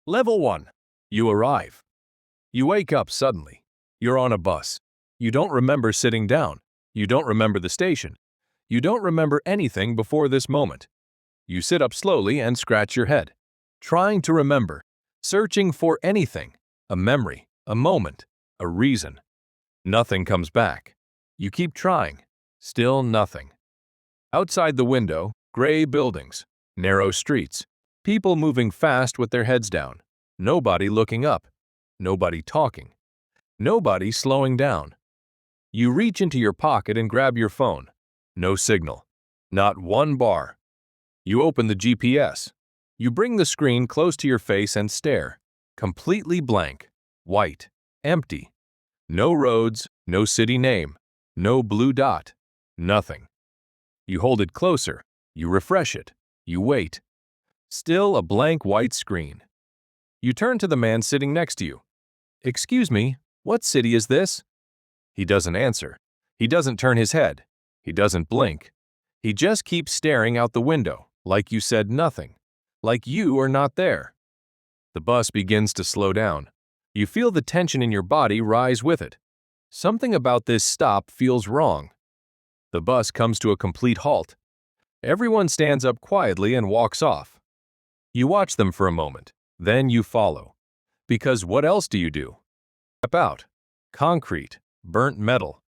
Level 1. You arrive. You wake up suddenly. You're on a bus. You don't remember sitting down. You don't remember the station. You don't remember anything before this moment. You sit up slowly and scratch your head, trying to remember, searching for anything, a memory, a moment, a reason. Nothing comes back. You keep trying. Still nothing. Outside the window, gray buildings, narrow streets, people moving fast with their heads down, nobody looking up, nobody talking, nobody slowing down. You reach into your pocket and grab your phone. No signal. Not one bar. You open the GPS. You bring the screen close to your face and stare. Completely blank. White. Empty. No roads, no city name, no blue dot. Nothing. You hold it closer. You refresh it. You wait. Still a blank white screen. You turn to the man sitting next to you. "Excuse me, what city is this?" He doesn't answer. He doesn't turn his head. He doesn't blink. He just keeps staring out the window, like you said nothing, like you are not there. The bus begins to slow down. You feel the tension in your body rise with it. Something about this stop feels wrong. The bus comes to a complete halt. Everyone stands up quietly and walks off. You watch them for a moment, then you follow. Because what else do you do? Step out. Concrete, burnt metal.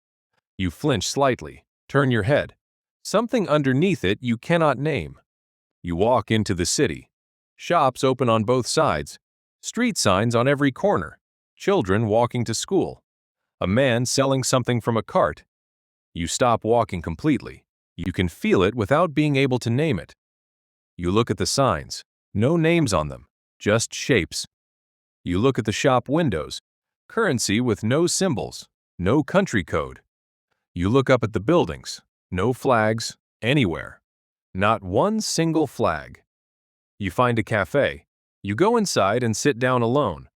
You flinch slightly, turn your head. Something underneath it you cannot name. You walk into the city. Shops open on both sides. Street signs on every corner. Children walking to school. A man selling something from a cart. You stop walking completely. You can feel it without being able to name it. You look at the signs. No names on them, just shapes. You look at the shop windows. Currency with no symbols, no country code. You look up at the buildings. No flags, anywhere. Not one single flag. You find a cafe. You go inside and sit down alone.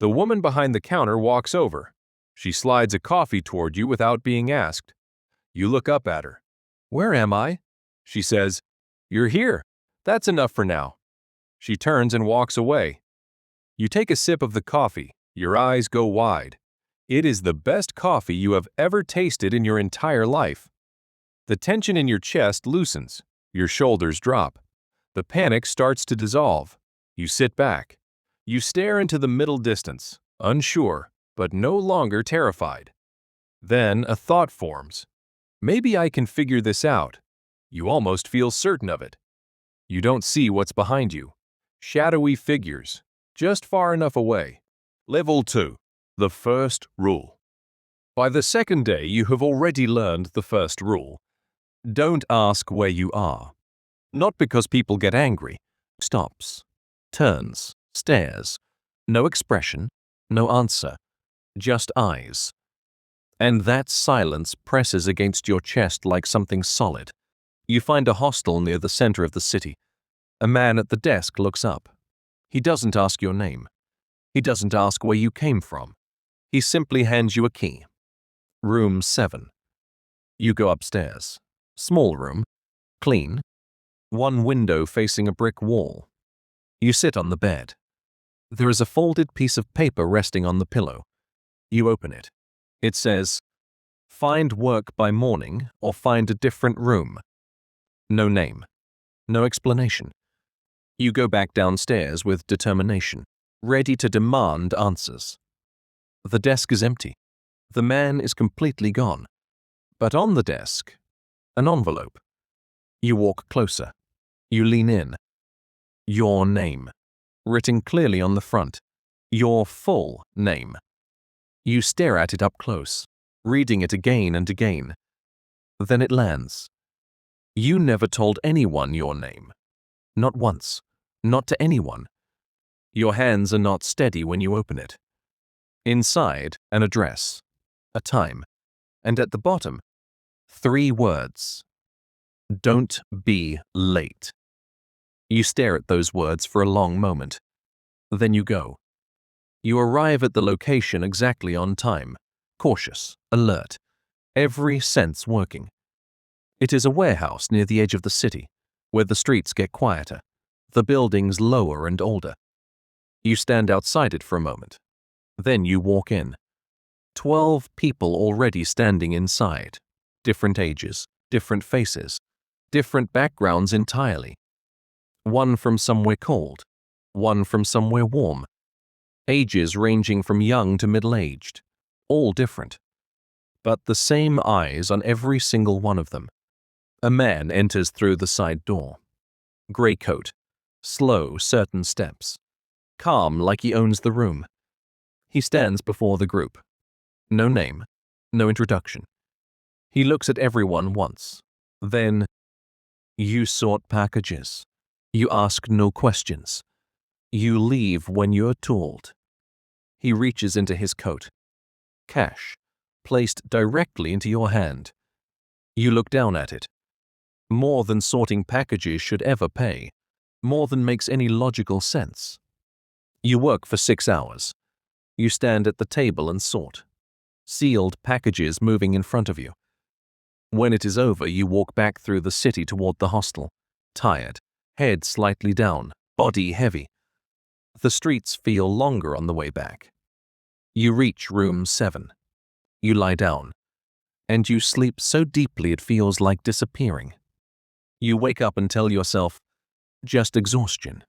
The woman behind the counter walks over. She slides a coffee toward you without being asked. You look up at her. "Where am I?" She says, "You're here. That's enough for now." She turns and walks away. You take a sip of the coffee. Your eyes go wide. It is the best coffee you have ever tasted in your entire life. The tension in your chest loosens. Your shoulders drop. The panic starts to dissolve. You sit back. You stare into the middle distance, unsure, but no longer terrified. Then a thought forms. Maybe I can figure this out. You almost feel certain of it. You don't see what's behind you. Shadowy figures, just far enough away. Level 2. The first rule. By the second day, you have already learned the first rule. Don't ask where you are. Not because people get angry. Stops. Turns. Stares. No expression. No answer. Just eyes. And that silence presses against your chest like something solid. You find a hostel near the center of the city. A man at the desk looks up. He doesn't ask your name. He doesn't ask where you came from. He simply hands you a key. Room 7. You go upstairs. Small room. Clean. One window facing a brick wall. You sit on the bed. There is a folded piece of paper resting on the pillow. You open it. It says, "Find work by morning or find a different room." No name. No explanation. You go back downstairs with determination, ready to demand answers. The desk is empty. The man is completely gone. But on the desk, an envelope. You walk closer. You lean in. Your name, written clearly on the front. Your full name. You stare at it up close, reading it again and again. Then it lands. You never told anyone your name. Not once. Not to anyone. Your hands are not steady when you open it. Inside, an address, a time, and at the bottom, 3 words. Don't be late. You stare at those words for a long moment. Then you go. You arrive at the location exactly on time, cautious, alert, every sense working. It is a warehouse near the edge of the city, where the streets get quieter, the buildings lower and older. You stand outside it for a moment. Then you walk in. 12 people already standing inside. Different ages, different faces, different backgrounds entirely. One from somewhere cold, one from somewhere warm. Ages ranging from young to middle-aged, all different. But the same eyes on every single one of them. A man enters through the side door. Grey coat, slow, certain steps. Calm like he owns the room. He stands before the group. No name, no introduction. He looks at everyone once. Then, you sort packages. You ask no questions. You leave when you're told. He reaches into his coat. Cash, placed directly into your hand. You look down at it. More than sorting packages should ever pay. More than makes any logical sense. You work for 6 hours. You stand at the table and sort. Sealed packages moving in front of you. When it is over, you walk back through the city toward the hostel. Tired, head slightly down, body heavy. The streets feel longer on the way back. You reach room 7. You lie down. And you sleep so deeply it feels like disappearing. You wake up and tell yourself, just exhaustion.